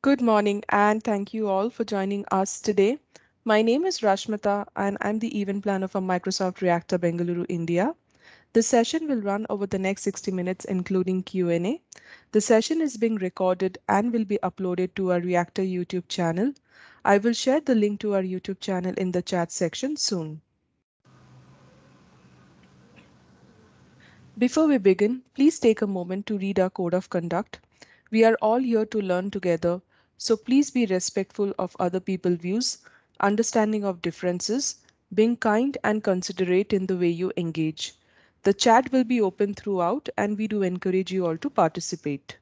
Good morning and thank you all for joining us today. My name is Rashmita and I'm the event planner for Microsoft Reactor Bengaluru, India. The session will run over the next 60 minutes including Q&A. The session is being recorded and will be uploaded to our Reactor YouTube channel. I will share the link to our YouTube channel in the chat section soon. Before we begin, please take a moment to read our code of conduct. We are all here to learn together, so please be respectful of other people's views, understanding of differences, being kind and considerate in the way you engage. The chat will be open throughout, and we do encourage you all to participate.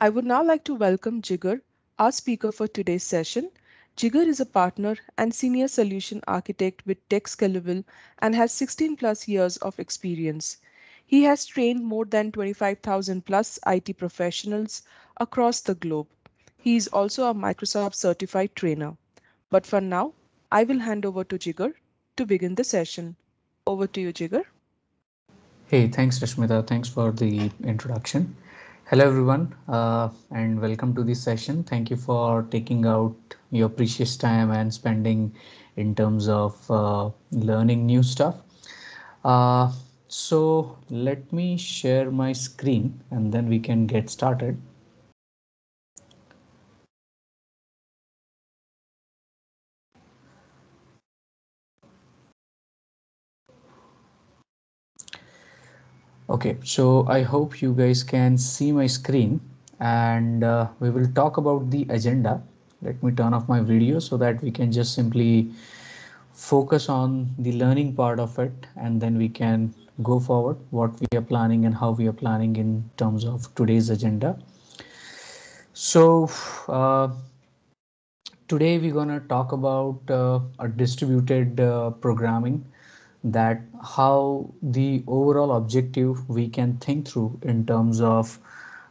I would now like to welcome Jigar, our speaker for today's session. Jigar is a partner and senior solution architect with Tech Scalable and has 16 plus years of experience. He has trained more than 25,000 plus IT professionals across the globe. He is also a Microsoft certified trainer. But for now, I will hand over to Jigar to begin the session. Over to you, Jigar. Hey, thanks Rashmita. Thanks for the introduction. Hello everyone, and welcome to this session. Thank you for taking out your precious time and spending in terms of learning new stuff. Uh, so let me share my screen and then we can get started. Okay, so I hope you guys can see my screen and we will talk about the agenda. Let me turn off my video so that we can just simply focus on the learning part of it, and then we can go forward what we are planning and how we are planning in terms of today's agenda. So uh, today we're going to talk about a distributed programming, that how the overall objective we can think through in terms of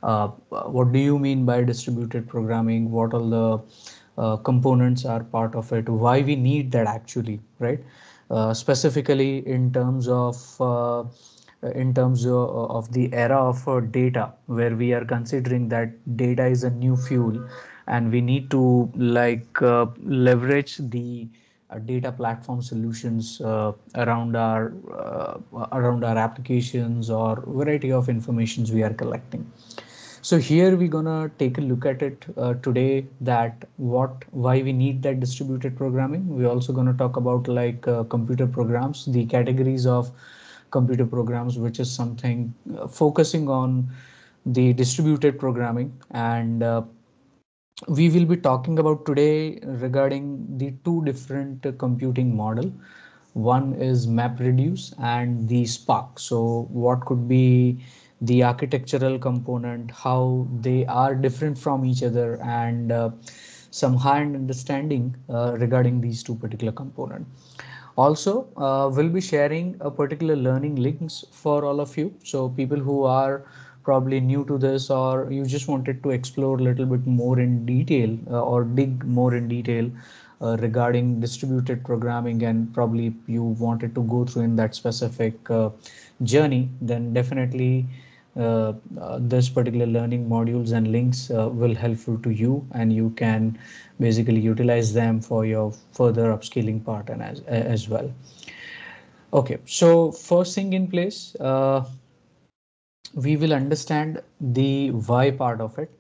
what do you mean by distributed programming, what all the components are part of it, why we need that actually, right? Specifically in terms of the era of data, where we are considering that data is a new fuel and we need to leverage the data platform solutions around our applications or variety of informations we are collecting. So here we're gonna take a look at it today, that why we need that distributed programming. We're also gonna talk about computer programs, the categories of computer programs, which is something focusing on the distributed programming. And we will be talking about today regarding the two different computing model. One is MapReduce and the Spark. So what could be the architectural component, how they are different from each other, and some high-end understanding regarding these two particular components. Also, we'll be sharing a particular learning links for all of you. So people who are probably new to this, or you just wanted to explore a little bit more in detail or dig more in detail regarding distributed programming, and probably you wanted to go through in that specific journey, then definitely this particular learning modules and links will helpful to you, and you can basically utilize them for your further upscaling part and as well. Okay, so first thing in place, we will understand the why part of it,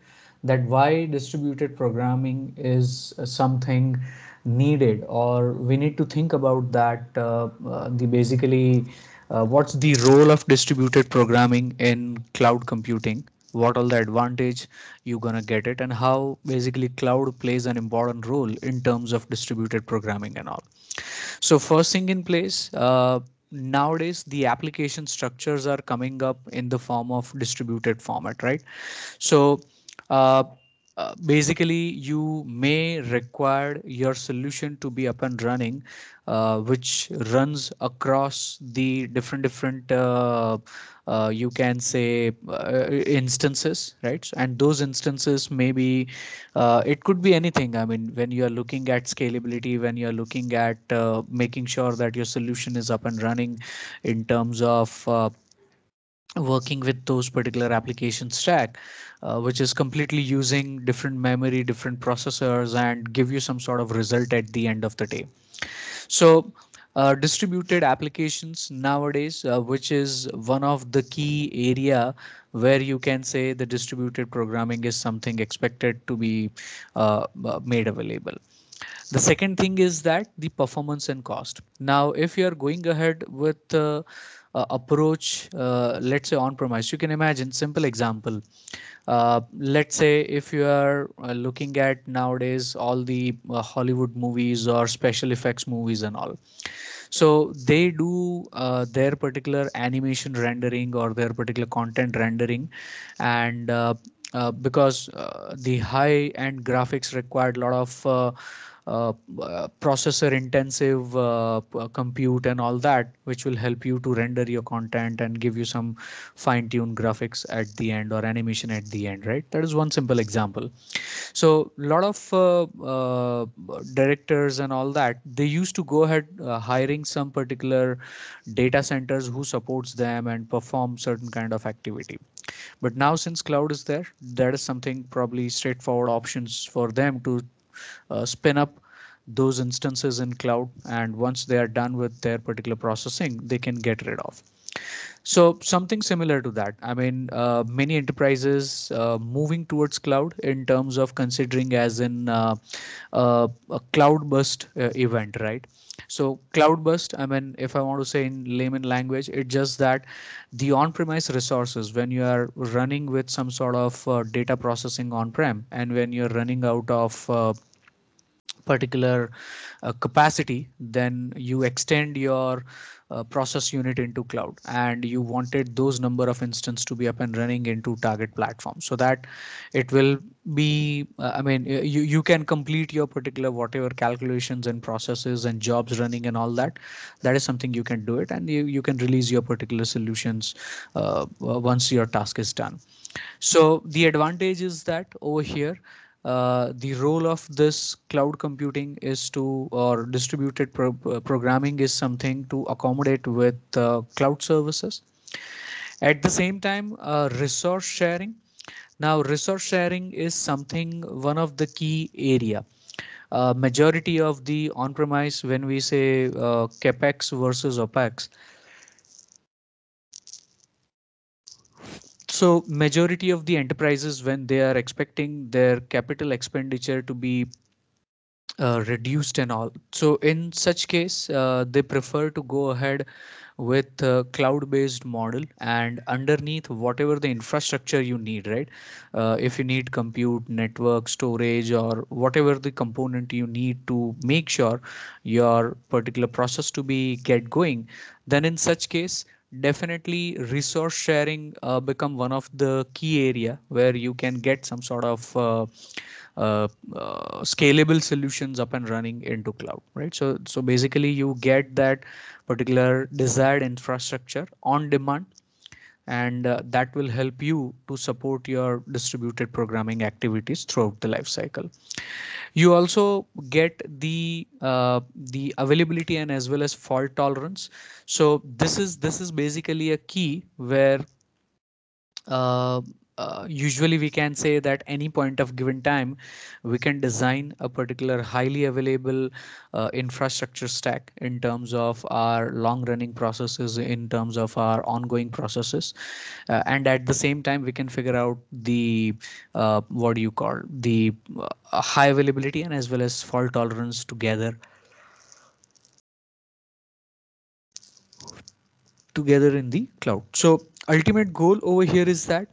that why distributed programming is something needed, or we need to think about that the basically what's the role of distributed programming in cloud computing, what all the advantage you're gonna get it, and how basically cloud plays an important role in terms of distributed programming and all. So first thing in place, nowadays the application structures are coming up in the form of distributed format, right? So uh, basically you may require your solution to be up and running, which runs across the different you can say instances, right? And those instances may be it could be anything. I mean, when you are looking at scalability, when you are looking at making sure that your solution is up and running in terms of working with those particular application stack, which is completely using different memory, different processors, and give you some sort of result at the end of the day. So, distributed applications nowadays, which is one of the key area where you can say the distributed programming is something expected to be made available. The second thing is that the performance and cost. Now, if you are going ahead with approach, let's say on premise, you can imagine simple example. Let's say if you are looking at nowadays all the Hollywood movies or special effects movies and all, so they do their particular animation rendering or their particular content rendering, and because the high end graphics required a lot of processor intensive compute and all that, which will help you to render your content and give you some fine tuned graphics at the end or animation at the end, right? That is one simple example. So a lot of directors and all that, they used to go ahead hiring some particular data centers who supports them and perform certain kind of activity. But now since cloud is there, that is something probably straightforward options for them to spin up those instances in cloud, and once they are done with their particular processing, they can get rid of. So something similar to that. I mean, many enterprises moving towards cloud in terms of considering as in a cloud burst event, right? So cloud burst, I mean, if I want to say in layman language, it's just that the on-premise resources, when you are running with some sort of data processing on-prem, and when you're running out of particular capacity, then you extend your process unit into cloud, and you wanted those number of instance to be up and running into target platform, so that it will be I mean you can complete your particular whatever calculations and processes and jobs running and all that. That is something you can do it, and you can release your particular solutions once your task is done. So the advantage is that over here, the role of this cloud computing is to, or distributed programming is something to accommodate with cloud services. At the same time, resource sharing. Now, resource sharing is something, one of the key area. Majority of the on-premise, when we say capex versus opex, so majority of the enterprises, when they are expecting their capital expenditure to be reduced and all, so in such case they prefer to go ahead with cloud based model, and underneath whatever the infrastructure you need, right? If you need compute, network, storage, or whatever the component you need to make sure your particular process to be get going, then in such case definitely resource sharing become one of the key area where you can get some sort of scalable solutions up and running into cloud, right? So basically you get that particular desired infrastructure on demand, and that will help you to support your distributed programming activities throughout the life cycle. You also get the availability and as well as fault tolerance. So this is basically a key where uh, usually we can say that any point of given time we can design a particular highly available infrastructure stack in terms of our long running processes, in terms of our ongoing processes, and at the same time we can figure out the what do you call the high availability and as well as fault tolerance together in the cloud. So ultimate goal over here is that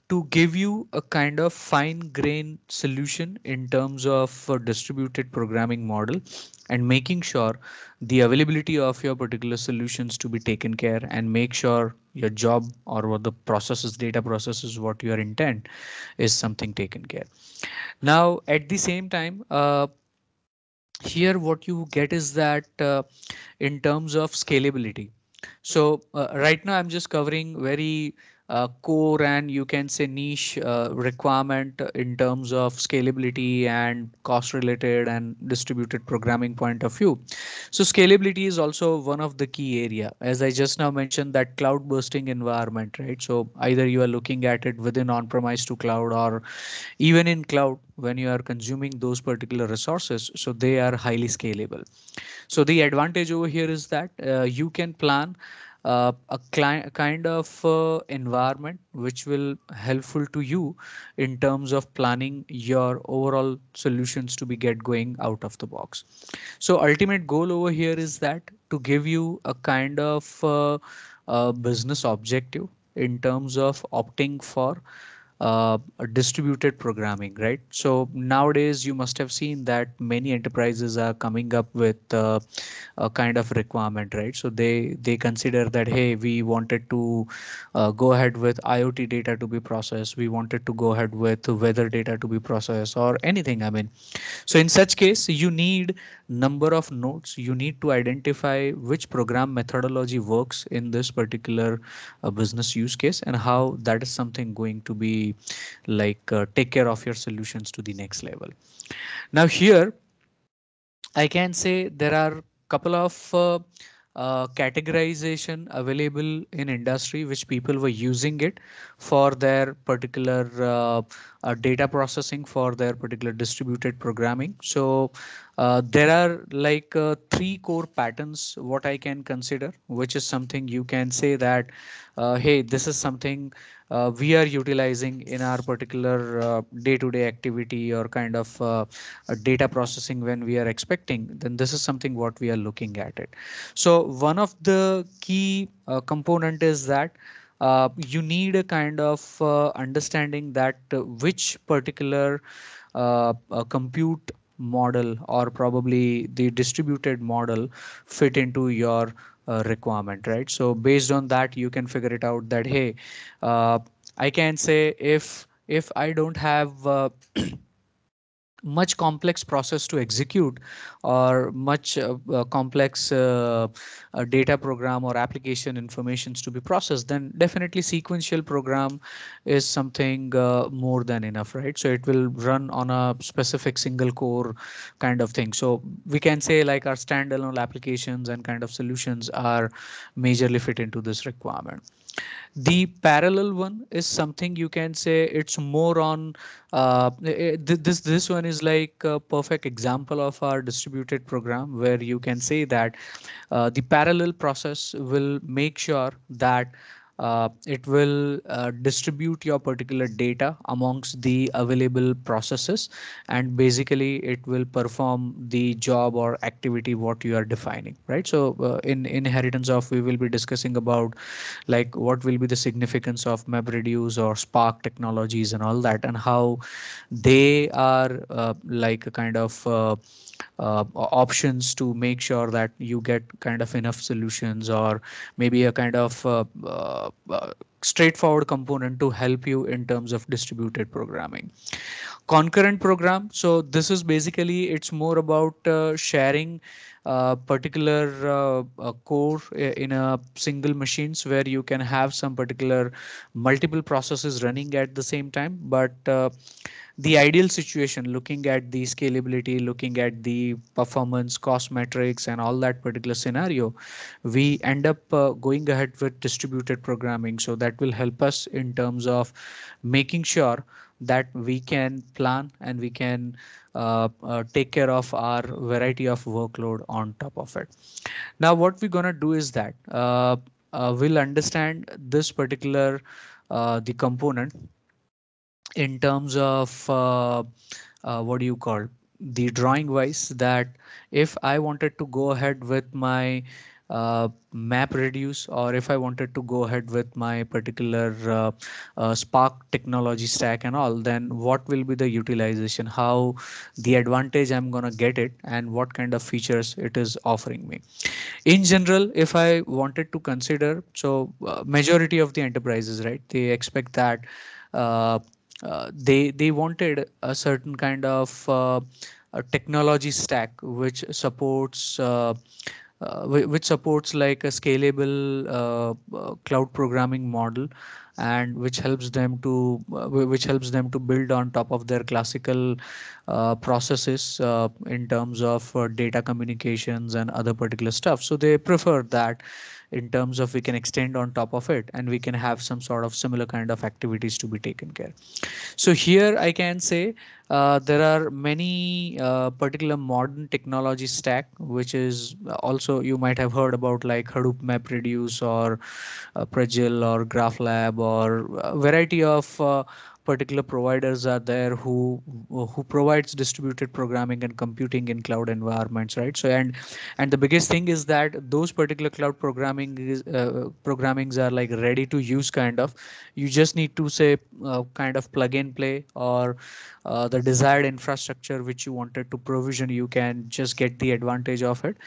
to give you a kind of fine grain solution in terms of a distributed programming model, and making sure the availability of your particular solutions to be taken care, and make sure your job or what the processes, data processes, what your intent is something taken care. Now at the same time, here what you get is that in terms of scalability, so right now I'm just covering very core and you can say niche requirement in terms of scalability and cost related and distributed programming point of view. So scalability is also one of the key area, as I just now mentioned, that cloud bursting environment, right? So either you are looking at it within on-premise to cloud, or even in cloud when you are consuming those particular resources, so they are highly scalable. So the advantage over here is that you can plan kind of environment which will helpful to you in terms of planning your overall solutions to be get going out of the box. So ultimate goal over here is that to give you a kind of business objective in terms of opting for distributed programming, right? So nowadays you must have seen that many enterprises are coming up with a kind of requirement, right? So they consider that, hey, we wanted to go ahead with IoT data to be processed, we wanted to go ahead with weather data to be processed, or anything. I mean, so in such case, you need number of nodes. You need to identify which program methodology works in this particular business use case, and how that is something going to be like take care of your solutions to the next level. Now here I can say there are couple of categorization available in industry which people were using it for their particular data processing, for their particular distributed programming. So there are like three core patterns what I can consider, which is something you can say that hey, this is something we are utilizing in our particular day-to-day activity or kind of data processing when we are expecting, then this is something what we are looking at it. So one of the key component is that you need a kind of understanding that which particular compute model or probably the distributed model fit into your requirement, right? So based on that you can figure it out that, hey, uh, I can say if I don't have much complex process to execute, or much complex data program or application informations to be processed, then definitely sequential program is something more than enough, right? So it will run on a specific single core kind of thing. So we can say like our standalone applications and kind of solutions are majorly fit into this requirement. The parallel one is something you can say it's more on this one is like a perfect example of our distributed program, where you can say that the parallel process will make sure that it will distribute your particular data amongst the available processes, and basically it will perform the job or activity what you are defining, right? So in inheritance of, we will be discussing about like what will be the significance of MapReduce or Spark technologies and all that, and how they are like a kind of options to make sure that you get kind of enough solutions, or maybe a kind of straightforward component to help you in terms of distributed programming. Concurrent program, so this is basically it's more about sharing particular core in a single machines, where you can have some particular multiple processes running at the same time. But the ideal situation, looking at the scalability, looking at the performance cost metrics and all that particular scenario, we end up going ahead with distributed programming. So that will help us in terms of making sure that we can plan and we can take care of our variety of workload on top of it. Now what we're gonna do is that we'll understand this particular the component in terms of what do you call the drawing wise, that if I wanted to go ahead with my map reduce, or if I wanted to go ahead with my particular Spark technology stack and all, then what will be the utilization, how the advantage I'm gonna get it, and what kind of features it is offering me. In general, if I wanted to consider, so majority of the enterprises, right, they expect that uh, they wanted a certain kind of a technology stack which supports which supports like a scalable cloud programming model, and which helps them to build on top of their classical processes in terms of data communications and other particular stuff. So they prefer that in terms of we can extend on top of it and we can have some sort of similar kind of activities to be taken care. So here I can say there are many particular modern technology stack, which is also you might have heard about like Hadoop MapReduce or Pragil or GraphLab or a variety of particular providers are there who provides distributed programming and computing in cloud environments, right? So and the biggest thing is that those particular cloud programmings are like ready to use kind of. You just need to say kind of plug and play, or the desired infrastructure which you wanted to provision, you can just get the advantage of it,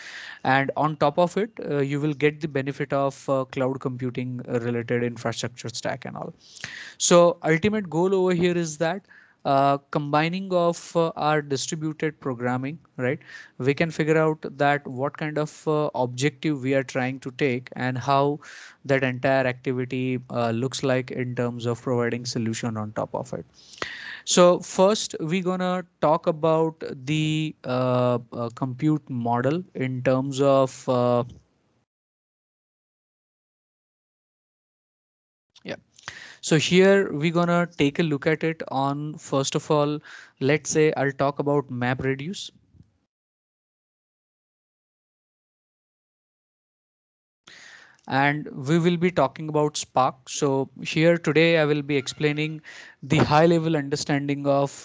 and on top of it you will get the benefit of cloud computing related infrastructure stack and all. So ultimate goal over here is that combining of our distributed programming, right? We can figure out that what kind of objective we are trying to take and how that entire activity looks like in terms of providing solution on top of it. So first we're gonna talk about the compute model in terms of yeah. So here we're gonna take a look at it on, first of all, let's say I'll talk about MapReduce, and we will be talking about Spark. So here today I will be explaining the high level understanding of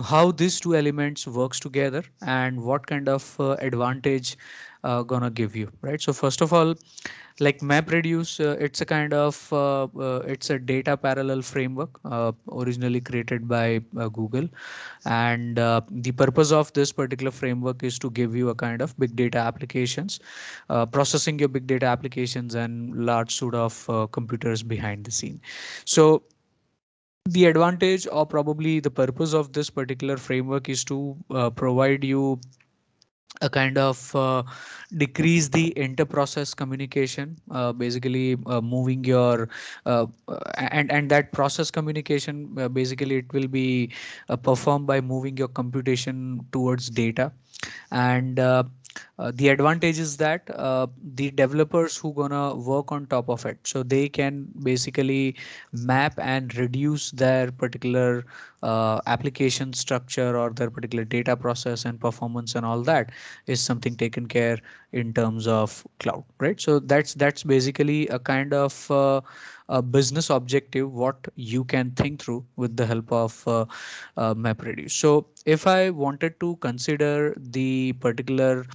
how these two elements works together and what kind of advantage gonna give you, right? So first of all, like MapReduce, it's a kind of it's a data parallel framework originally created by Google, and the purpose of this particular framework is to give you a kind of big data applications, processing your big data applications and large suite of computers behind the scene. So the advantage or probably the purpose of this particular framework is to provide you a kind of decrease the inter-process communication, basically moving your and that process communication, basically it will be performed by moving your computation towards data. And the advantage is that the developers who gonna work on top of it, so they can basically map and reduce their particular application structure or their particular data process and performance and all that is something taken care in terms of cloud, right? So that's basically a kind of a business objective what you can think through with the help of MapReduce. So if I wanted to consider the particular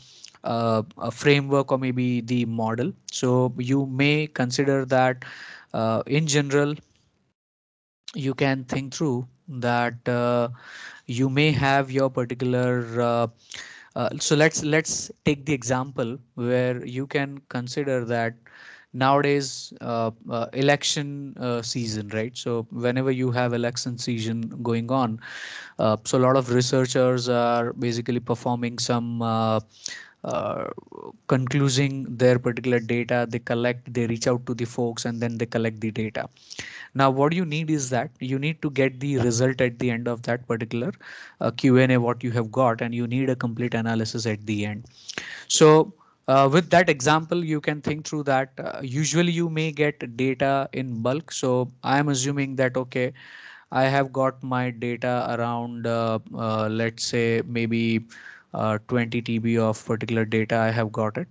a framework or maybe the model, so you may consider that in general you can think through that you may have your particular so let's take the example where you can consider that nowadays election season, right? So whenever you have election season going on, so a lot of researchers are basically performing some uh, concluding their particular data. They collect, they reach out to the folks, and then they collect the data. Now what you need is that you need to get the result at the end of that particular Q&A what you have got, and you need a complete analysis at the end. So with that example, you can think through that usually you may get data in bulk. So I am assuming that, okay, I have got my data around, let's say maybe 20 TB of particular data I have got it,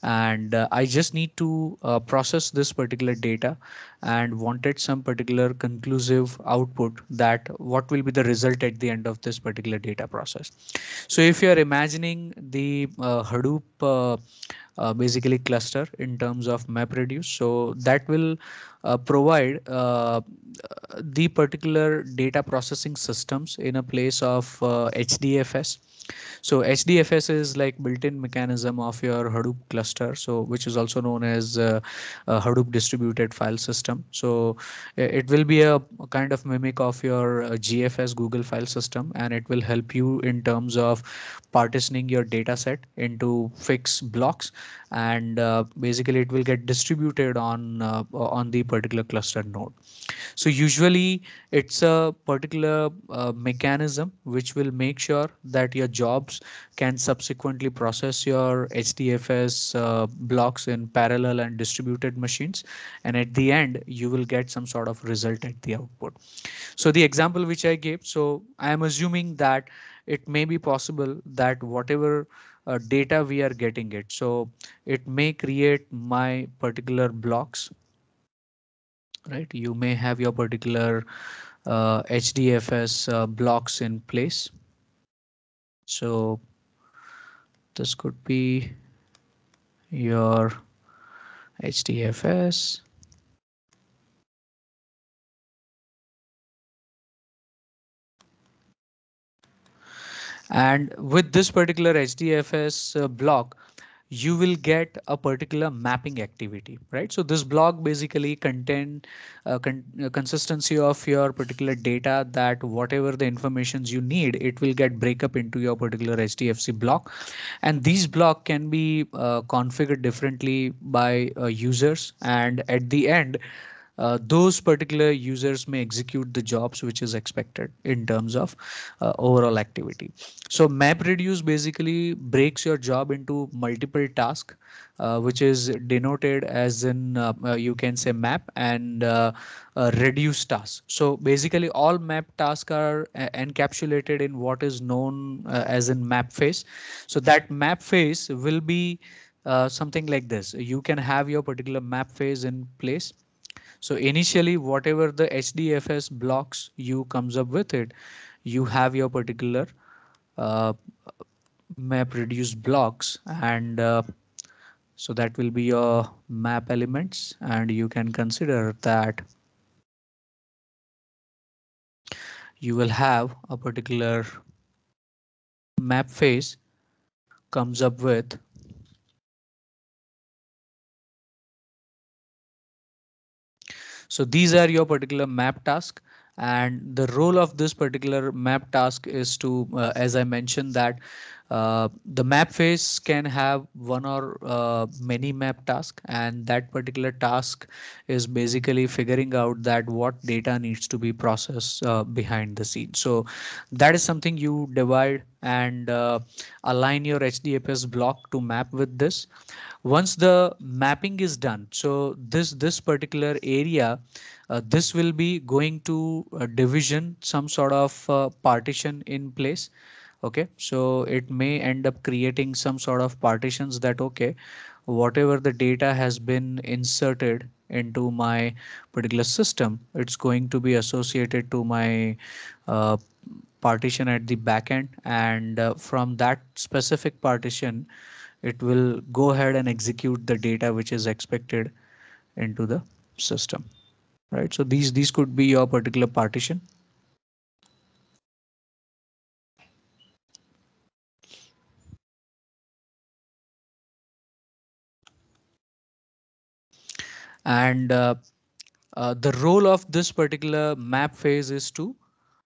and I just need to process this particular data and wanted some particular conclusive output, that what will be the result at the end of this particular data process. So if you are imagining the Hadoop basically cluster in terms of MapReduce, so that will provide the particular data processing systems in a place of HDFS. So HDFS is like built-in mechanism of your Hadoop cluster, so which is also known as Hadoop distributed file system. So it will be a kind of mimic of your GFS Google file system, and it will help you in terms of partitioning your data set into fixed blocks, and basically it will get distributed on the particular cluster node. So usually it's a particular mechanism which will make sure that your jobs can subsequently process your HDFS blocks in parallel and distributed machines. And at the end, you will get some sort of result at the output. So the example which I gave, so I am assuming that it may be possible that whatever data we are getting it, so it may create my particular blocks, right? You may have your particular HDFS blocks in place. So this could be your HDFS. And with this particular HDFS block, you will get a particular mapping activity, right? So this block basically contain consistency of your particular data, that whatever the informations you need, it will get break up into your particular HDFC block. And these block can be configured differently by users. And at the end, those particular users may execute the jobs which is expected in terms of overall activity. So MapReduce basically breaks your job into multiple tasks, which is denoted as in you can say map and reduce tasks. So basically all map tasks are encapsulated in what is known as in map phase. So that map phase will be something like this. You can have your particular map phase in place. So initially, whatever the HDFS blocks you comes up with it, you have your particular uh, map reduce blocks, and so that will be your map elements, and you can consider that you will have a particular map phase comes up with. So these are your particular map task, and the role of this particular map task is to, as I mentioned, that the map phase can have one or many map task, and that particular task is basically figuring out that what data needs to be processed behind the scene. So that is something you divide and align your HDFS block to map with this. Once the mapping is done, so this particular area, this will be going to division some sort of partition in place. Okay, so it may end up creating some sort of partitions that, okay, whatever the data has been inserted into my particular system, it's going to be associated to my uh, partition at the back end, and from that specific partition it will go ahead and execute the data which is expected into the system, right? So these could be your particular partition. And the role of this particular map phase is to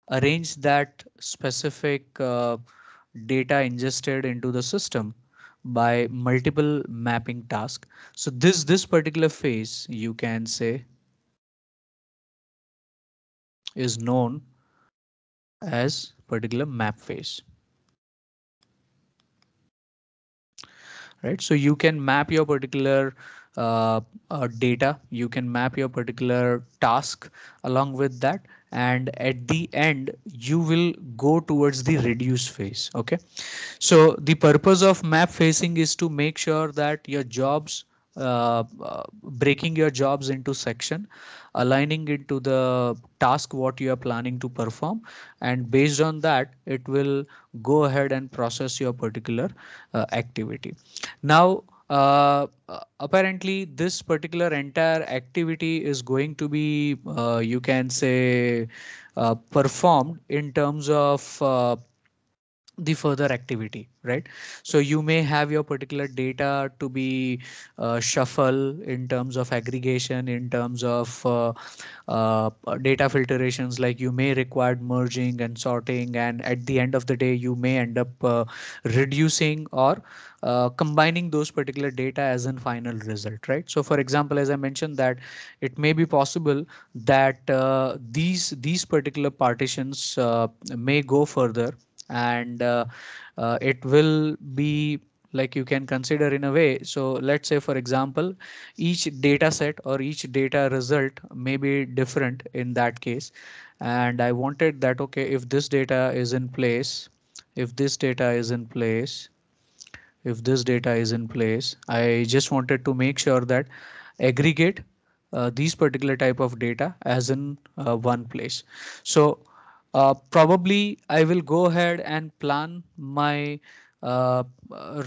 arrange that specific data ingested into the system by multiple mapping tasks. So this particular phase, you can say, is known as particular map phase, right? So you can map your particular data, you can map your particular task along with that, and at the end you will go towards the reduce phase. Okay, so the purpose of map facing is to make sure that your jobs, breaking your jobs into section, aligning it to the task what you are planning to perform, and based on that it will go ahead and process your particular activity. Now apparently this particular entire activity is going to be you can say performed in terms of the further activity, right? So you may have your particular data to be shuffle in terms of aggregation, in terms of data filtrations, like you may require merging and sorting, and at the end of the day you may end up reducing or combining those particular data as a final result, right? So for example, as I mentioned, that it may be possible that these particular partitions may go further, and it will be like you can consider in a way. So let's say for example, each data set or each data result may be different in that case, and I wanted that, okay, if this data is in place, if this data is in place if this data is in place, I just wanted to make sure that aggregate these particular type of data as in one place. So probably I will go ahead and plan my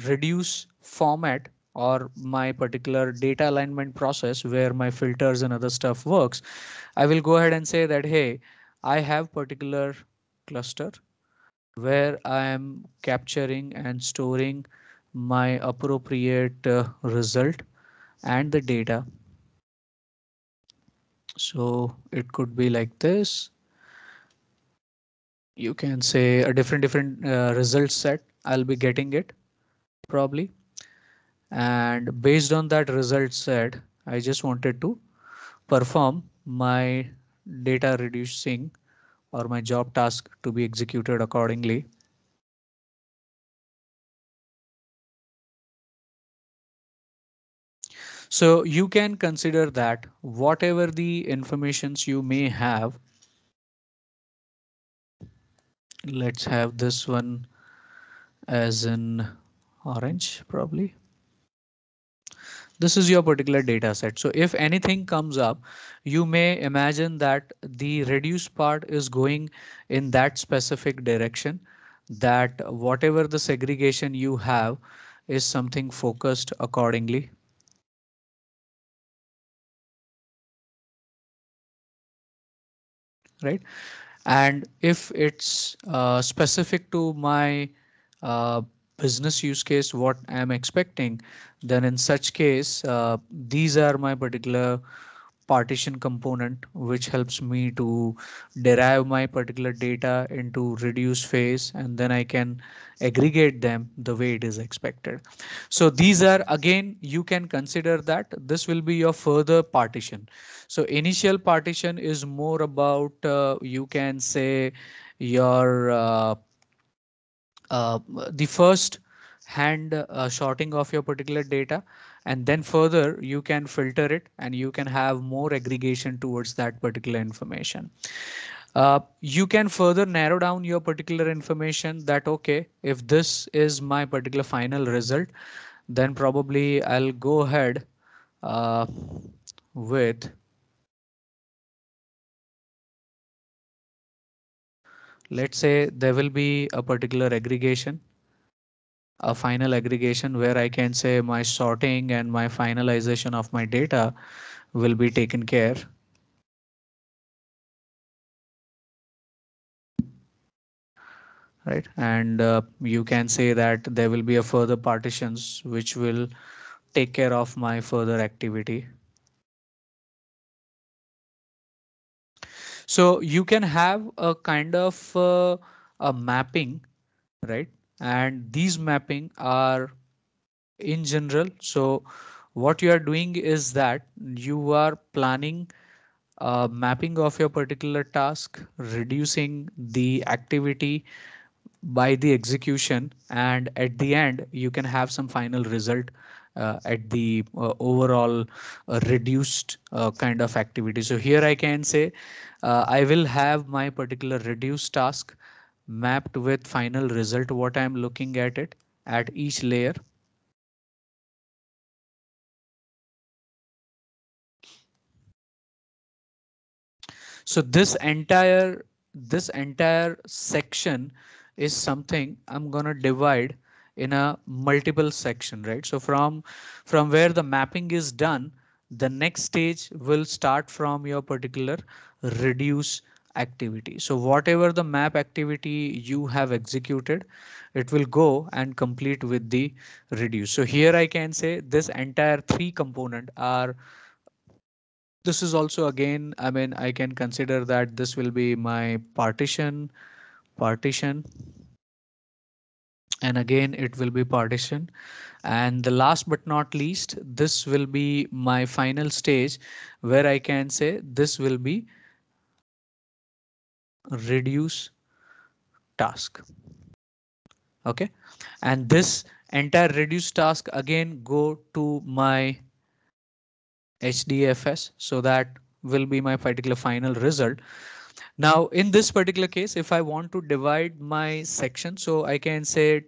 reduce format or my particular data alignment process where my filters and other stuff works. I will go ahead and say that, hey, I have particular cluster where I am capturing and storing my appropriate result and the data. So it could be like this. You can say a different result set. I'll be getting it probably. And based on that result set, I just wanted to perform my data reducing or my job task to be executed accordingly. So you can consider that whatever the informations you may have, let's have this one as in orange probably. This is your particular data set. So if anything comes up, you may imagine that the reduce part is going in that specific direction, that whatever the segregation you have is something focused accordingly, right? And if it's specific to my uh, business use case, what I'm expecting, then in such case, these are my particular partition component, which helps me to derive my particular data into reduce phase, and then I can aggregate them the way it is expected. So these are, again, you can consider that this will be your further partition. So initial partition is more about, you can say, your uh, the first hand sorting of your particular data, and then further you can filter it and you can have more aggregation towards that particular information. You can further narrow down your particular information, that okay, if this is my particular final result, then probably I'll go ahead uh, with, let's say there will be a particular aggregation, a final aggregation where I can say my sorting and my finalization of my data will be taken care, right? And you can say that there will be a further partitions which will take care of my further activity. So you can have a kind of a mapping, right? And these mapping are in general. So what you are doing is that you are planning mapping of your particular task, reducing the activity by the execution, and at the end you can have some final result at the overall reduced kind of activity. So here I can say I will have my particular reduced task mapped with final result, what I'm looking at it at each layer. So this entire section is something I'm gonna divide in a multiple section, right? So from where the mapping is done, the next stage will start from your particular reduce activity. So whatever the map activity you have executed, it will go and complete with the reduce. So here I can say this entire three component are, this is also again, I mean, I can consider that this will be my partition, and again it will be partition. And the last but not least, this will be my final stage where I can say this will be reduce task. Okay. And this entire reduce task again go to my HDFS. So that will be my particular final result. Now, in this particular case, if I want to divide my section, so I can say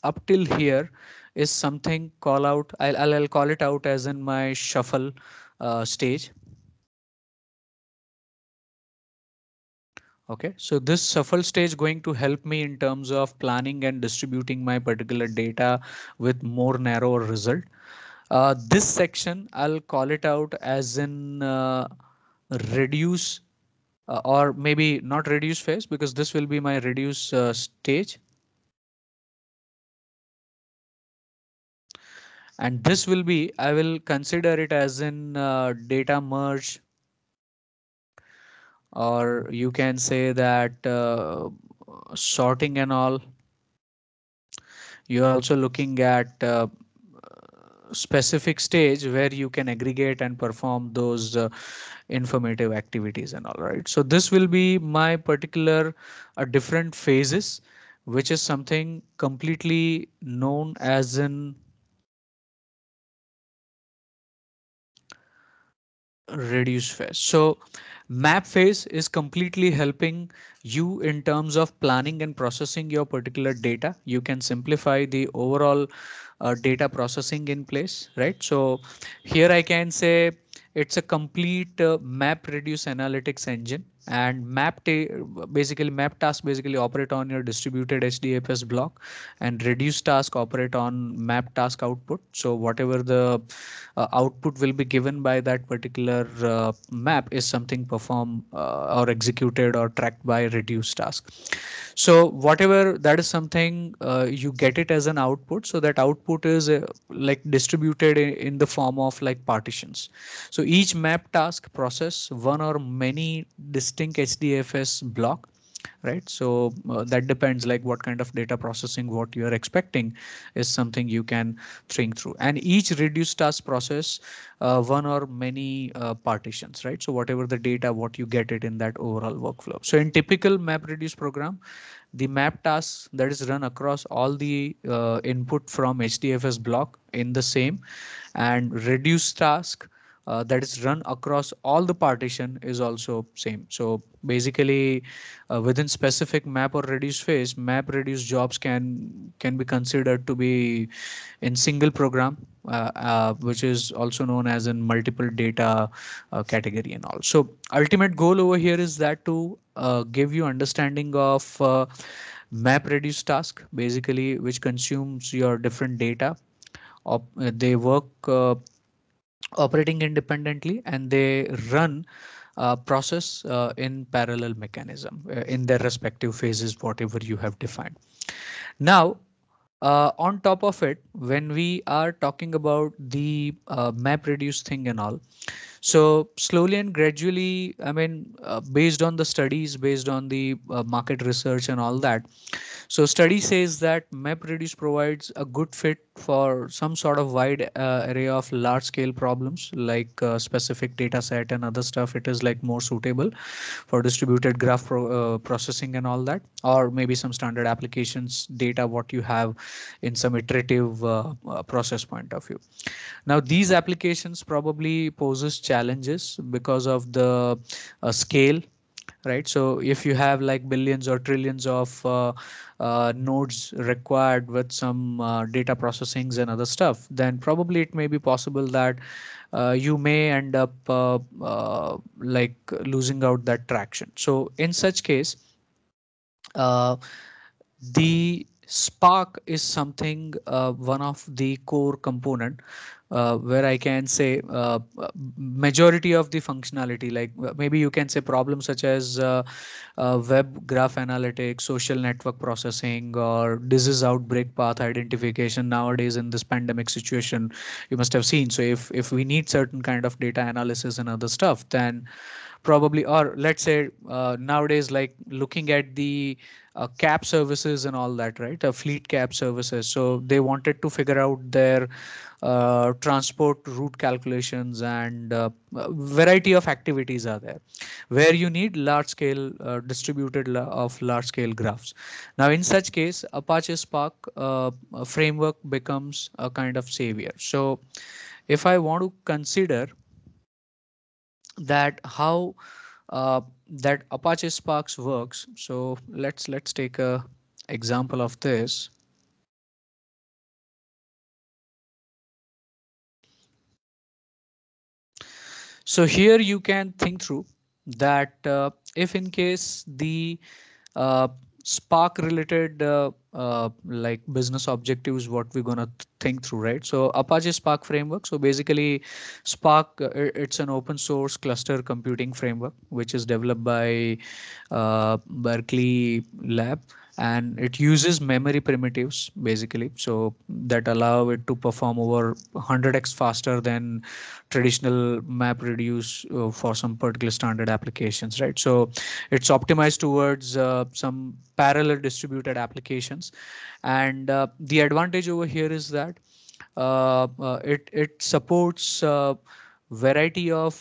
up till here is something call out. I'll call it out as in my shuffle stage. Okay, so this shuffle stage going to help me in terms of planning and distributing my particular data with more narrower result. This section I'll call it out as in reduce or maybe not reduce phase, because this will be my reduce stage, and this will be, I will consider it as in data merge, or you can say that sorting and all. You're also looking at specific stage where you can aggregate and perform those informative activities and all, right? So this will be my particular different phases, which is something completely known as in reduce phase. So map phase is completely helping you in terms of planning and processing your particular data. You can simplify the overall data processing in place, right? So here I can say it's a complete map reduce analytics engine, and basically map task basically operate on your distributed HDFS block, and reduce task operate on map task output. So whatever the output will be given by that particular map is something performed or executed or tracked by reduce task. So whatever that is something you get it as an output. So that output is like distributed in the form of like partitions. So each map task process one or many distinct HDFS block, right? So that depends like what kind of data processing what you are expecting is something you can think through, and each reduced task process one or many partitions, right? So whatever the data what you get it in that overall workflow. So in typical MapReduce program, the map task that is run across all the input from HDFS block in the same, and reduce task that is run across all the partition is also same. So basically within specific map or reduce phase, map reduce jobs can be considered to be in single program, which is also known as in multiple data category and all. So ultimate goal over here is that to give you understanding of map reduce task basically, which consumes your different data. They work operating independently, and they run process in parallel mechanism in their respective phases whatever you have defined. Now on top of it, when we are talking about the map reduce thing and all, so slowly and gradually, I mean, based on the studies, based on the market research and all that, so study says that MapReduce provides a good fit for some sort of wide array of large scale problems like specific data set and other stuff. It is like more suitable for distributed graph processing and all that, or maybe some standard applications data what you have in some iterative process point of view. Now these applications probably poses challenges because of the scale, right? So if you have like billions or trillions of nodes required with some data processings and other stuff, then probably it may be possible that you may end up like losing out that traction. So in such case, uh, the Spark is something one of the core component where I can say majority of the functionality, like maybe you can say problems such as web graph analytics, social network processing, or disease outbreak path identification. Nowadays, in this pandemic situation, you must have seen. So if we need certain kind of data analysis and other stuff, then probably, or let's say nowadays, like looking at the cab services and all that, right? Fleet cab services. So they wanted to figure out their transport route calculations, and variety of activities are there where you need large scale of large scale graphs. Now in such case, Apache Spark framework becomes a kind of savior. So if I want to consider that how that Apache Sparks works, so let's take a example of this. So here you can think through that if in case the uh, Spark related like business objectives, what we're gonna think through, right? So Apache Spark framework. So basically, Spark it's an open source cluster computing framework which is developed by Berkeley Lab, and it uses memory primitives basically, so that allow it to perform over 100x faster than traditional MapReduce for some particular standard applications, right? So it's optimized towards some parallel distributed applications, and the advantage over here is that it supports variety of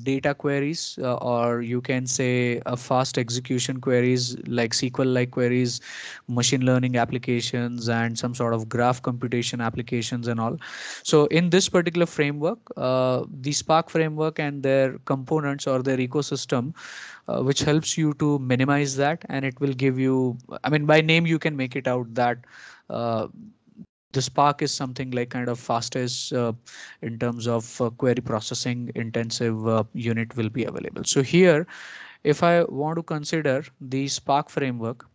data queries, or you can say fast execution queries like SQL like queries, machine learning applications, and some sort of graph computation applications and all. So in this particular framework, the Spark framework and their components or their ecosystem, which helps you to minimize that, and it will give you, I mean, by name you can make it out that uh, the Spark is something like kind of fastest in terms of query processing intensive unit will be available. So here, if I want to consider the Spark framework,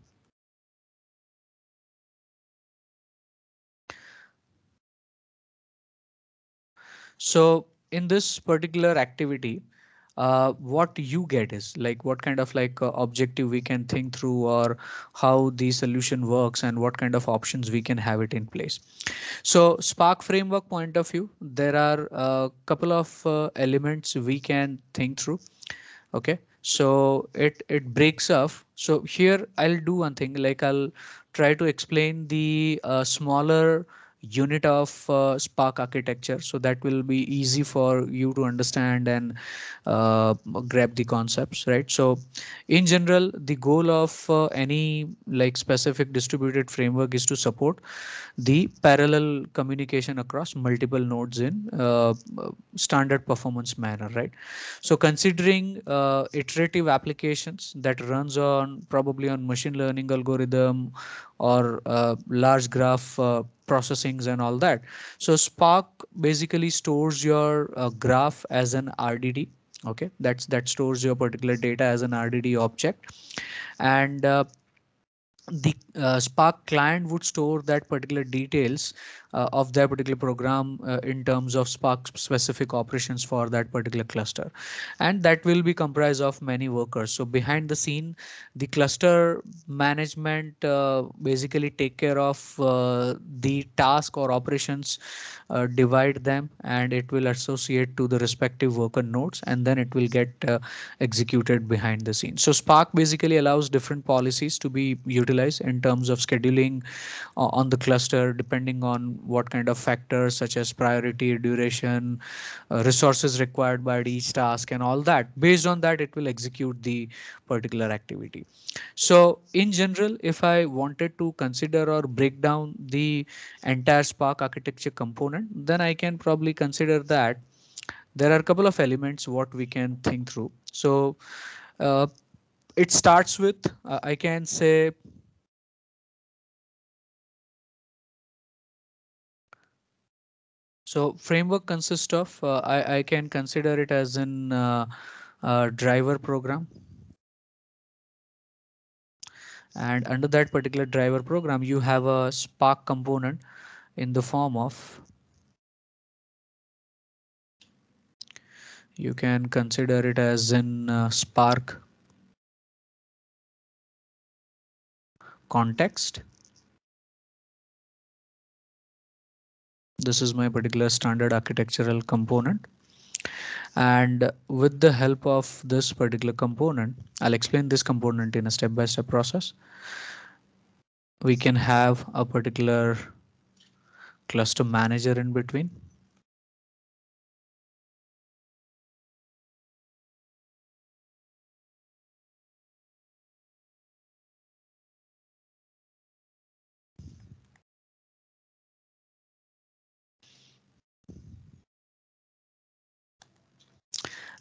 so in this particular activity, what you get is like what kind of like objective we can think through, or how the solution works, and what kind of options we can have it in place. So Spark framework point of view, there are a couple of elements we can think through. Okay, so it breaks off. So here I'll do one thing, like I'll try to explain the smaller unit of Spark architecture, so that will be easy for you to understand and grab the concepts, right? So in general, the goal of any like specific distributed framework is to support the parallel communication across multiple nodes in standard performance manner, right? So considering iterative applications that runs on probably on machine learning algorithm, or large graph processings and all that. So Spark basically stores your graph as an RDD. Okay, that stores your particular data as an RDD object, and the Spark client would store that particular details of that particular program in terms of Spark specific operations for that particular cluster, and that will be comprised of many workers. So behind the scene, the cluster management basically take care of the task or operations, divide them, and it will associate to the respective worker nodes, and then it will get executed behind the scenes. So Spark basically allows different policies to be utilized in terms of scheduling on the cluster, depending on what kind of factors such as priority, duration, resources required by each task, and all that. Based on that, it will execute the particular activity. So in general, if I wanted to consider or break down the entire Spark architecture component, then I can probably consider that there are a couple of elements what we can think through. So uh, it starts with I can say, so framework consists of I can consider it as an driver program, and under that particular driver program you have a Spark component in the form of You can consider it as in Spark context. This is my particular standard architectural component. And with the help of this particular component, I'll explain this component in a step-by-step process. We can have a particular cluster manager in between.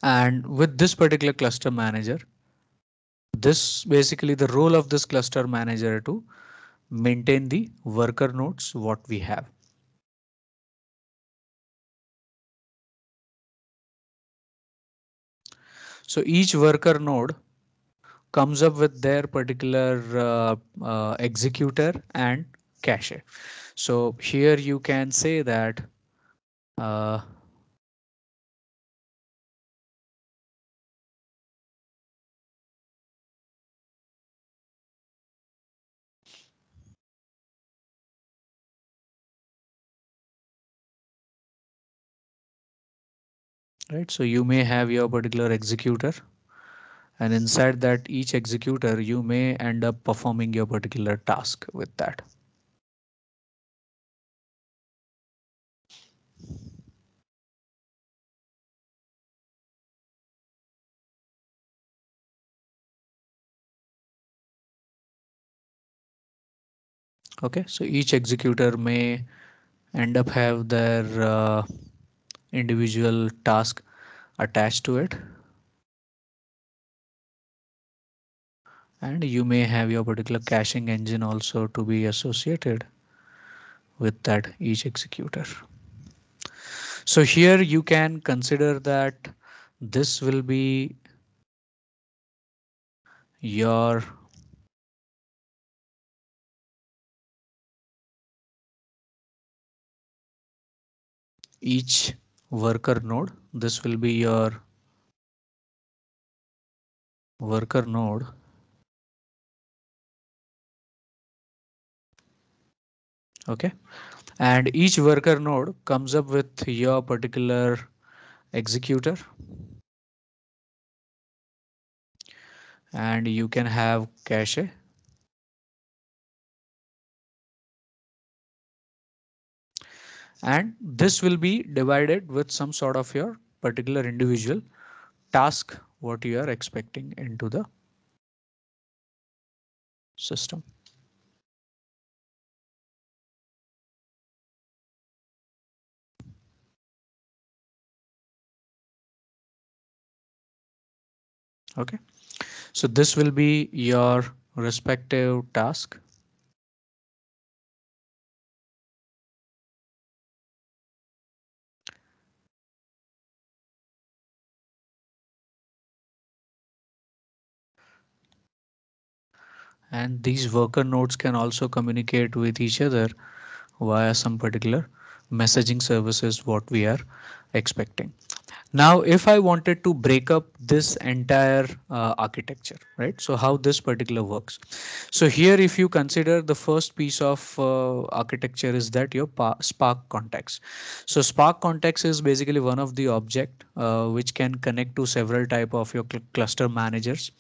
And with this particular cluster manager, this basically the role of this cluster manager to maintain the worker nodes what we have. So each worker node comes up with their particular executor and cache. So here you can say that uh, right. So you may have your particular executor, and inside that each executor you may end up performing your particular task with that. Okay, so each executor may end up have their individual task attached to it, and you may have your particular caching engine also to be associated with that each executor. So here you can consider that this will be your each worker node. This will be your worker node. Okay, and each worker node comes up with your particular executor, and you can have cache, and this will be divided with some sort of your particular individual task what you are expecting into the system. Okay, so this will be your respective task, and these worker nodes can also communicate with each other via some particular messaging services what we are expecting. Now, if I wanted to break up this entire architecture, right? So how this particular works. So here, if you consider the first piece of architecture is that your Spark context. So Spark context is basically one of the object which can connect to several type of your cluster managers,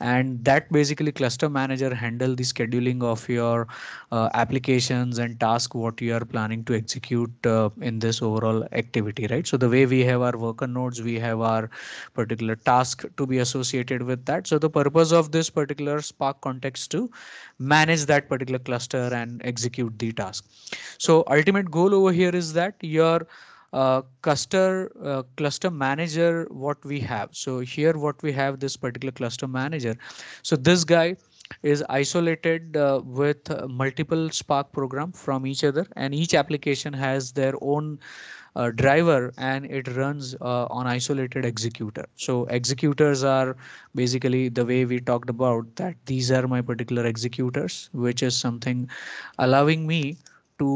and that basically cluster manager handle the scheduling of your applications and task what you are planning to execute in this overall activity, right? So the way we have our worker nodes, we have our particular task to be associated with that. So the purpose of this particular Spark context to manage that particular cluster and execute the task. So ultimate goal over here is that your cluster manager what we have. So here what we have this particular cluster manager. So this guy is isolated with multiple Spark program from each other, and each application has their own driver, and it runs on isolated executor. So executors are basically the way we talked about that these are my particular executors, which is something allowing me to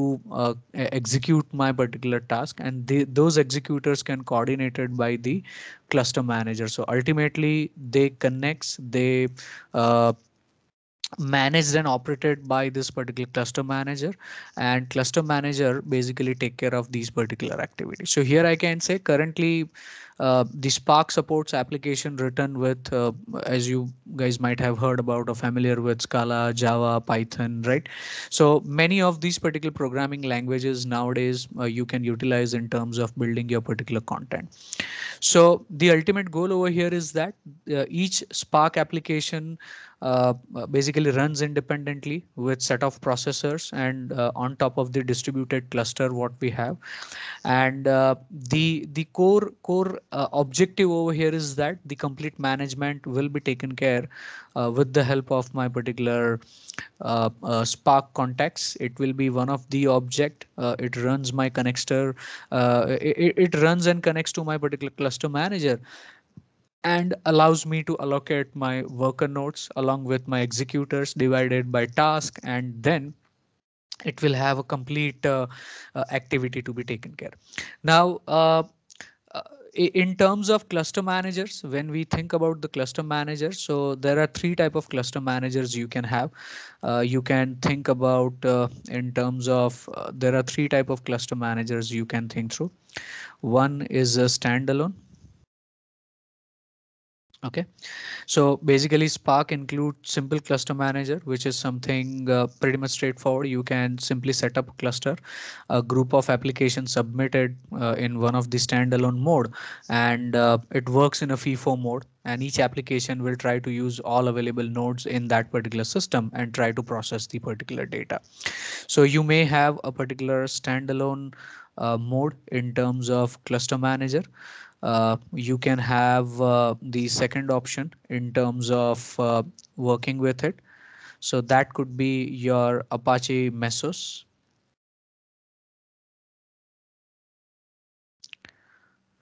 execute my particular task, and those executors can coordinated by the cluster manager. So ultimately they connects, they uh, managed and operated by this particular cluster manager, and cluster manager basically take care of these particular activities. So here I can say currently the Spark supports application written with, as you guys might have heard about or familiar with, Scala, Java, Python, right? So many of these particular programming languages nowadays you can utilize in terms of building your particular content. So the ultimate goal over here is that each Spark application basically runs independently with set of processors, and on top of the distributed cluster what we have. And the core objective over here is that the complete management will be taken care with the help of my particular Spark context. It will be one of the object. It runs my connector. It runs and connects to my particular cluster manager and allows me to allocate my worker nodes along with my executors divided by task, and then it will have a complete activity to be taken care. Now, uh, in terms of cluster managers, when we think about the cluster managers, so there are three type of cluster managers you can have. You can think about in terms of there are three type of cluster managers you can think through. One is a standalone. Okay, so basically, Spark includes simple cluster manager, which is something pretty much straightforward. You can simply set up a cluster, a group of applications submitted in one of the standalone mode, and it works in a FIFO mode. And each application will try to use all available nodes in that particular system and try to process the particular data. So you may have a particular standalone mode in terms of cluster manager. You can have the second option in terms of working with it. So that could be your Apache Mesos,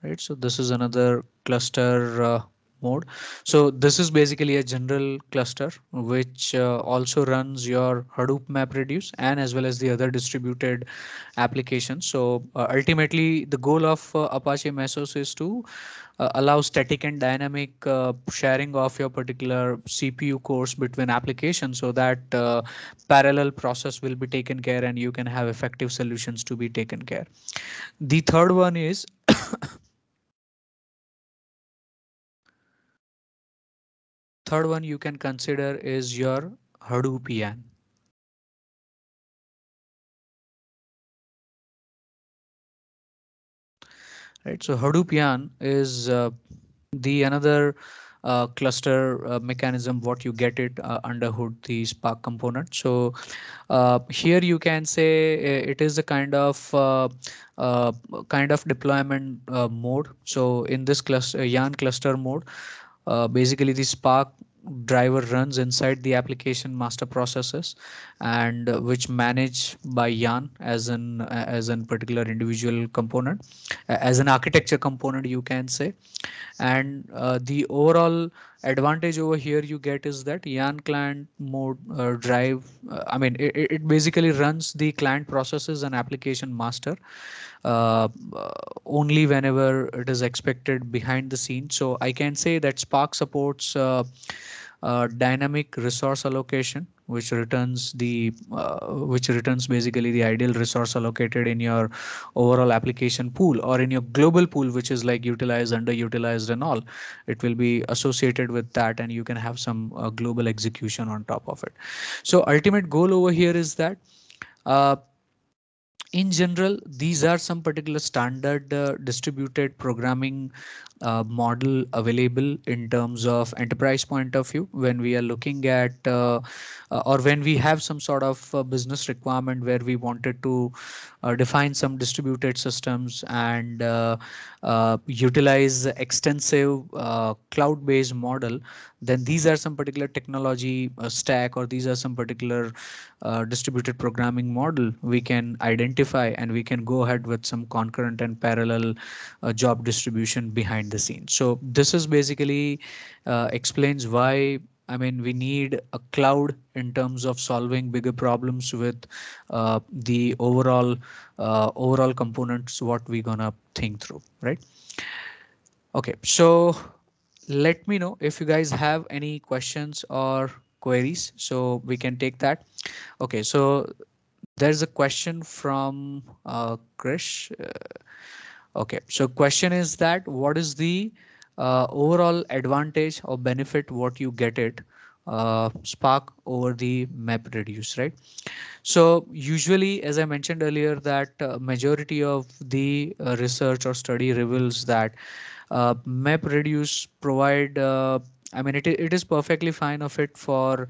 right? So this is another cluster mode. So this is basically a general cluster which also runs your Hadoop MapReduce and as well as the other distributed applications. So ultimately the goal of Apache Mesos is to allow static and dynamic sharing of your particular CPU cores between applications, so that parallel process will be taken care and you can have effective solutions to be taken care. The third one is third one you can consider is your Hadoopian. Right, so Hadoopian is the another cluster mechanism what you get it under hood the Spark component. So here you can say it is a uh, kind of deployment mode. So in this cluster yarn cluster mode, basically the Spark driver runs inside the application master processes, and which managed by yarn as an particular individual component, as an architecture component you can say. And the overall advantage over here you get is that yarn client mode drive, I mean it basically runs the client processes and application master uh, uh, only whenever it is expected behind the scenes. So I can say that Spark supports dynamic resource allocation, which returns basically the ideal resource allocated in your overall application pool or in your global pool, which is like utilized, underutilized, and all. It will be associated with that, and you can have some global execution on top of it. So ultimate goal over here is that uh, in general, these are some particular standard distributed programming model available in terms of enterprise point of view. When we are looking at or when we have some sort of business requirement where we wanted to define some distributed systems and utilize extensive cloud-based model, then these are some particular technology stack, or these are some particular distributed programming model we can identify, and we can go ahead with some concurrent and parallel job distribution behind the scenes. So this is basically explains why I mean, we need a cloud in terms of solving bigger problems with the overall components. What we gonna think through, right? Okay, so let me know if you guys have any questions or queries, so we can take that. Okay, so there's a question from Krish. Okay, so question is that what is the overall advantage or benefit what you get it Spark over the MapReduce, right? So usually, as I mentioned earlier, that majority of the research or study reveals that MapReduce provide. I mean, it is perfectly fine of it for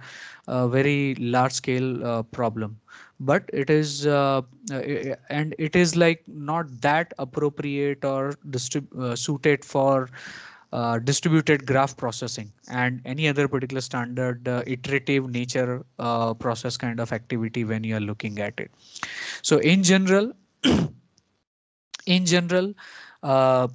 a very large scale problem, but it is and it is like not that appropriate or suited for distributed graph processing and any other particular standard iterative nature process kind of activity when you are looking at it. So in general, uh,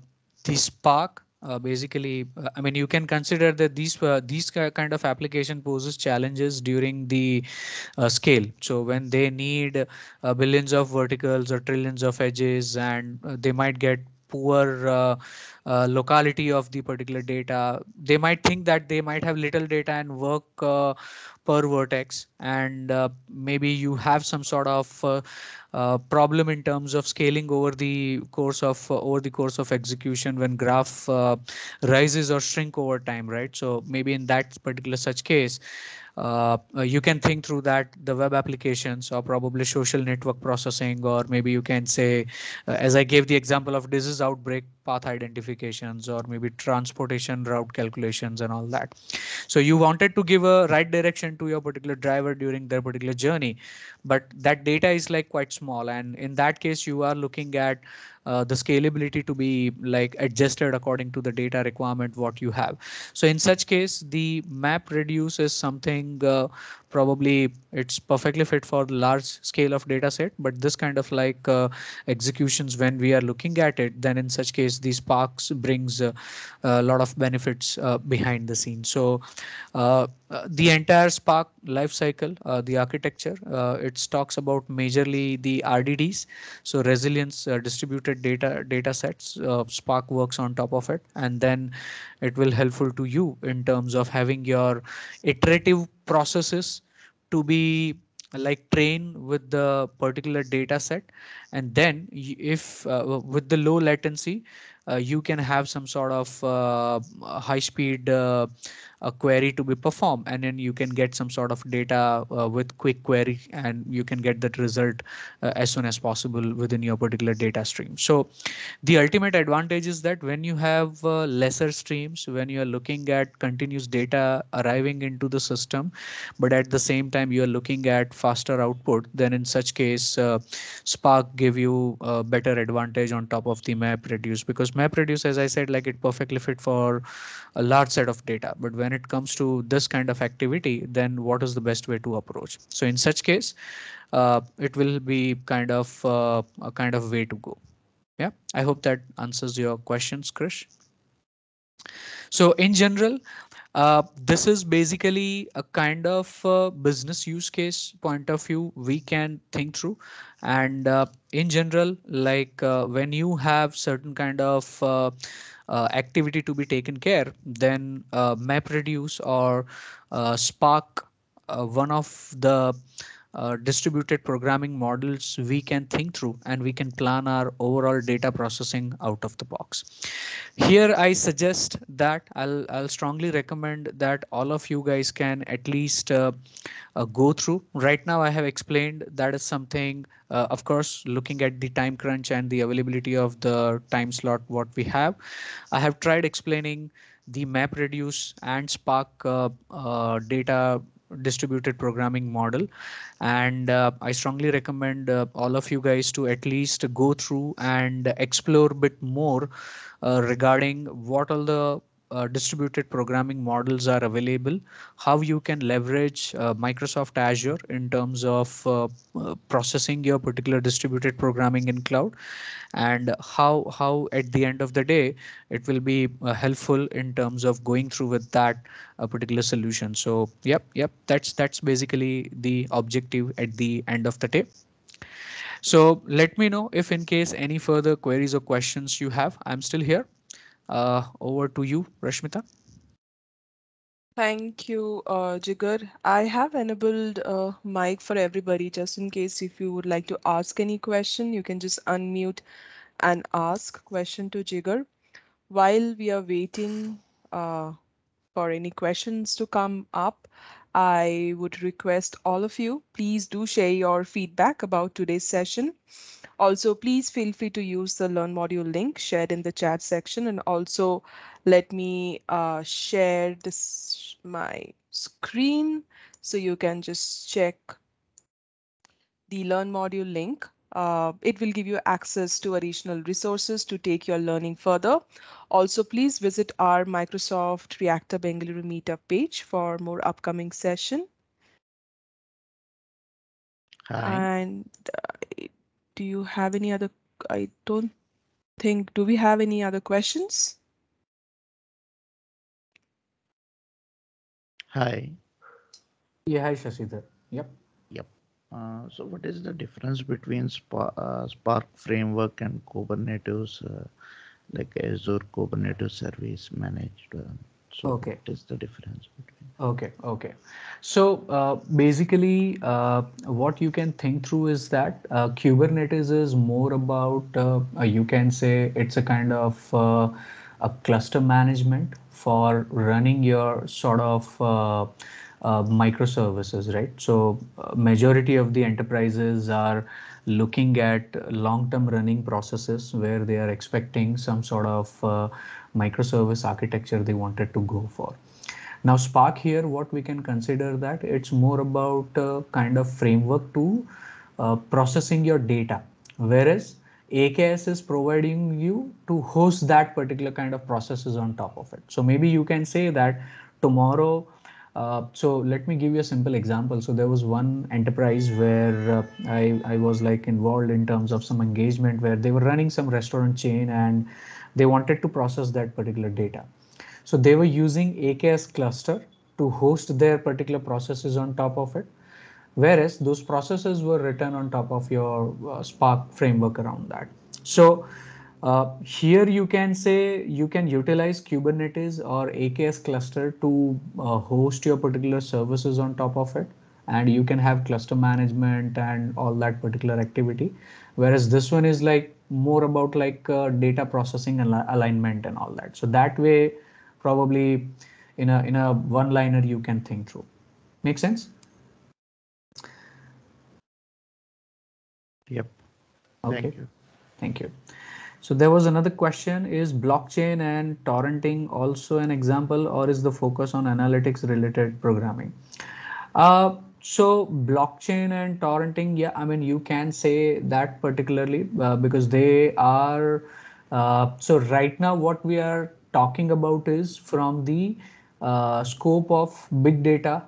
the Spark basically, I mean, you can consider that these kind of application poses challenges during the scale. So when they need billions of verticals or trillions of edges, and they might get poor locality of the particular data, they might think that they might have little data and work per vertex, and maybe you have some sort of problem in terms of scaling over the course of execution when graph rises or shrink over time, right? So maybe in that particular such case, you can think through that the web applications or probably social network processing, or maybe you can say, as I gave the example of disease outbreak path identifications, or maybe transportation route calculations and all that. So you wanted to give a right direction to your particular driver during their particular journey, but that data is like quite small, and in that case you are looking at the scalability to be like adjusted according to the data requirement what you have. So in such case, the map reduce is something probably it's perfectly fit for the large scale of data set, but this kind of like executions when we are looking at it, then in such case these Sparks brings a lot of benefits behind the scenes. So the entire Spark life cycle, the architecture, it talks about majorly the RDDs, so resilience distributed data sets. Spark works on top of it, and then it will helpful to you in terms of having your iterative processes to be like train with the particular data set, and then if with the low latency, you can have some sort of high speed a query to be performed, and then you can get some sort of data with quick query, and you can get that result as soon as possible within your particular data stream. So the ultimate advantage is that when you have lesser streams, when you are looking at continuous data arriving into the system, but at the same time you are looking at faster output, then in such case Spark give you a better advantage on top of the MapReduce, because MapReduce, as I said, like it perfectly fit for a large set of data, but when it comes to this kind of activity, then what is the best way to approach? So in such case, it will be a kind of way to go. Yeah, I hope that answers your questions, Krish. So in general, this is basically a kind of business use case point of view we can think through. And in general, like when you have certain kind of activity to be taken care, then MapReduce or Spark, one of the distributed programming models we can think through, and we can plan our overall data processing out of the box. Here I suggest that I'll strongly recommend that all of you guys can at least go through. Right now I have explained that is something, of course, looking at the time crunch and the availability of the time slot what we have, I have tried explaining the MapReduce and Spark data distributed programming model, and I strongly recommend all of you guys to at least go through and explore a bit more regarding what all the distributed programming models are available, how you can leverage Microsoft Azure in terms of processing your particular distributed programming in cloud, and how at the end of the day it will be helpful in terms of going through with that particular solution. So yep, that's basically the objective at the end of the day. So let me know if in case any further queries or questions you have. I'm still here. Over to you, Rashmita. Thank you, Jigar. I have enabled mic for everybody just in case if you would like to ask any question, you can just unmute and ask question to Jigar. While we are waiting for any questions to come up, I would request all of you, please do share your feedback about today's session. Also, please feel free to use the Learn module link shared in the chat section, and also let me share this my screen so you can just check the Learn module link. It will give you access to additional resources to take your learning further. Also, please visit our Microsoft Reactor Bengaluru meetup page for more upcoming session. Hi, And do you have any other? I don't think. Do we have any other questions? hi. Yeah, hi Shashidhar. Yep. Yep. So, what is the difference between Spark framework and Kubernetes, like Azure Kubernetes service managed? So, Okay. what is the difference between? Okay. So basically, what you can think through is that Kubernetes is more about, you can say it's a kind of a cluster management for running your sort of microservices, right? So majority of the enterprises are looking at long-term running processes where they are expecting some sort of microservice architecture they wanted to go for. Now Spark here, what we can consider that it's more about kind of framework to processing your data, whereas AKS is providing you to host that particular kind of processes on top of it. So maybe you can say that tomorrow. So let me give you a simple example. So there was one enterprise where I was like involved in terms of some engagement where they were running some restaurant chain and they wanted to process that particular data. So they were using AKS cluster to host their particular processes on top of it, whereas those processes were written on top of your Spark framework around that. So here you can say you can utilize Kubernetes or AKS cluster to host your particular services on top of it, and you can have cluster management and all that particular activity. Whereas this one is like more about like data processing and alignment and all that. So that way, probably in a one liner you can think through. Make sense? Yep. Okay. Thank you. Thank you. So there was another question, is blockchain and torrenting also an example, or is the focus on analytics related programming? So blockchain and torrenting, yeah, I mean, you can say that particularly because they are, so right now what we are talking about is from the scope of big data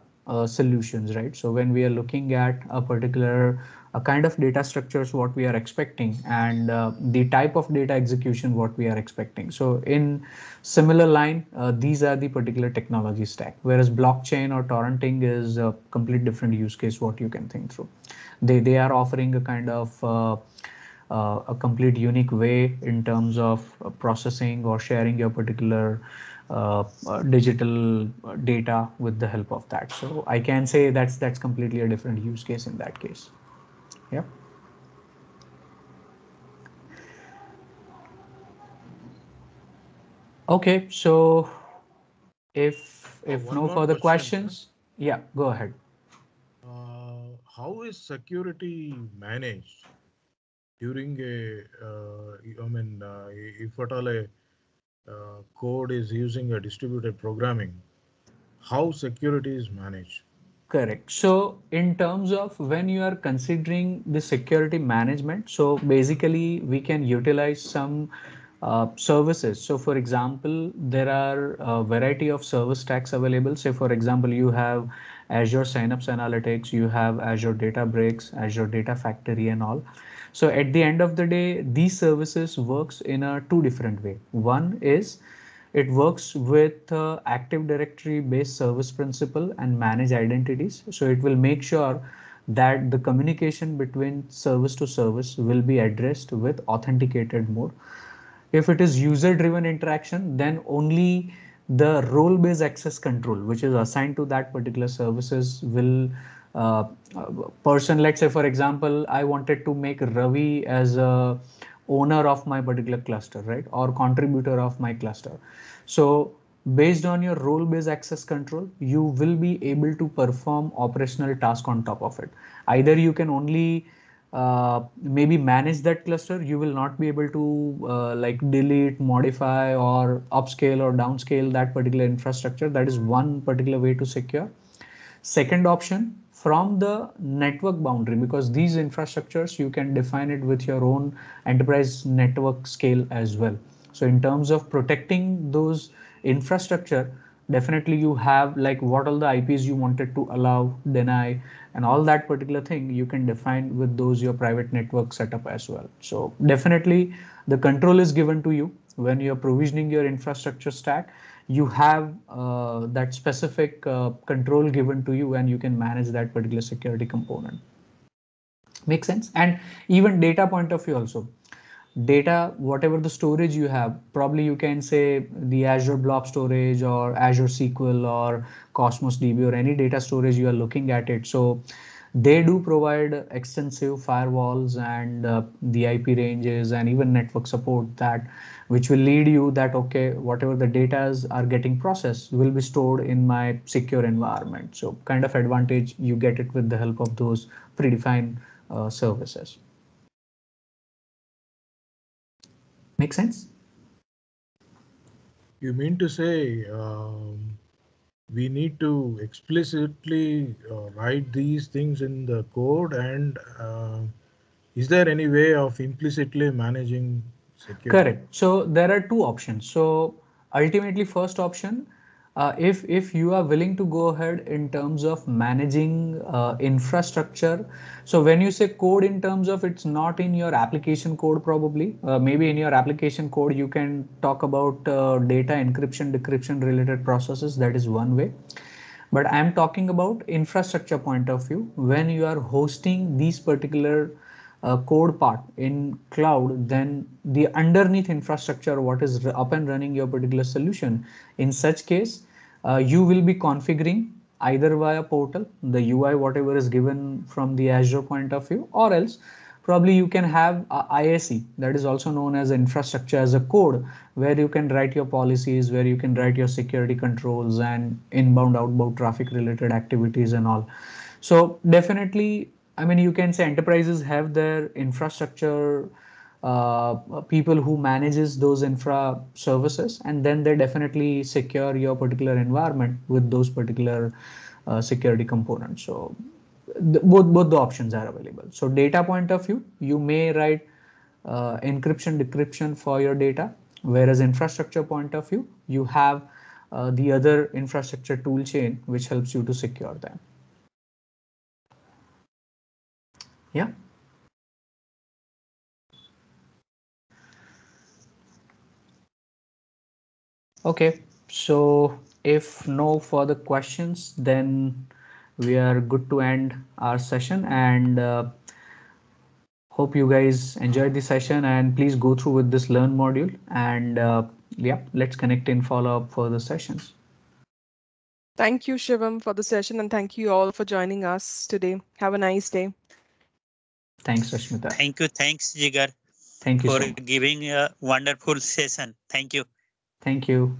solutions, right? So when we are looking at a particular kind of data structures, what we are expecting, and the type of data execution, what we are expecting. So in similar line, these are the particular technology stack, whereas blockchain or torrenting is a complete different use case, what you can think through. They are offering a kind of a complete unique way in terms of processing or sharing your particular digital data with the help of that. So I can say that's completely a different use case in that case. Yeah. Okay. So if One no more further question, sir. questions, yeah, go ahead. How is security managed during I mean, if at all a code is using a distributed programming, how security is managed? Correct. So in terms of when you are considering the security management, so basically we can utilize some services. So for example, there are a variety of service stacks available. Say for example, you have Azure Synapse Analytics, you have Azure Databricks, Azure Data Factory and all. So at the end of the day, these services works in a two different way. One is it works with Active Directory based service principle and manage identities. So it will make sure that the communication between service to service will be addressed with authenticated mode. If it is user driven interaction, then only the role based access control which is assigned to that particular services will uh, person, let's say for example, I wanted to make Ravi as a owner of my particular cluster, right, or contributor of my cluster. So based on your role based access control, you will be able to perform operational task on top of it. Either you can only maybe manage that cluster, you will not be able to like delete, modify or upscale or downscale that particular infrastructure. That is one particular way to secure. Second option, from the network boundary, because these infrastructures you can define it with your own enterprise network scale as well. So in terms of protecting those infrastructure, definitely you have like what all the IPs you wanted to allow, deny, and all that particular thing you can define with those your private network setup as well. So definitely the control is given to you when you're provisioning your infrastructure stack. You have that specific control given to you and you can manage that particular security component. Make sense? And even data point of view also, data, whatever the storage you have, probably you can say the Azure Blob Storage or Azure SQL or Cosmos DB or any data storage you are looking at it. So they do provide extensive firewalls and the IP ranges and even network support, that which will lead you that okay, whatever the data are getting processed will be stored in my secure environment. So kind of advantage you get it with the help of those predefined services. Make sense? You mean to say we need to explicitly write these things in the code, and is there any way of implicitly managing security? Correct. So there are two options. So ultimately, first option, if you are willing to go ahead in terms of managing infrastructure. So when you say code in terms of, it's not in your application code probably. Maybe in your application code you can talk about data encryption, decryption related processes. That is one way. But I'm talking about infrastructure point of view. When you are hosting these particular code part in cloud, then the underneath infrastructure, what is up and running your particular solution, in such case, you will be configuring either via portal, the UI, whatever is given from the Azure point of view, or else probably you can have ISE, that is also known as infrastructure as a code, where you can write your policies, where you can write your security controls and inbound outbound traffic related activities and all. So definitely, I mean, you can say enterprises have their infrastructure people who manages those infra services, and then they definitely secure your particular environment with those particular security components. So both the options are available. So data point of view, you may write encryption decryption for your data, whereas infrastructure point of view, you have the other infrastructure tool chain which helps you to secure them. Yeah. Okay, so if no further questions, then we are good to end our session, and hope you guys enjoyed the session, and please go through with this learn module, and yeah, let's connect in follow up for the sessions. Thank you, Shivam, for the session, and thank you all for joining us today. Have a nice day. Thanks, Rashmita. Thanks, Jigar, Thank you for so much. giving a wonderful session. Thank you. Thank you.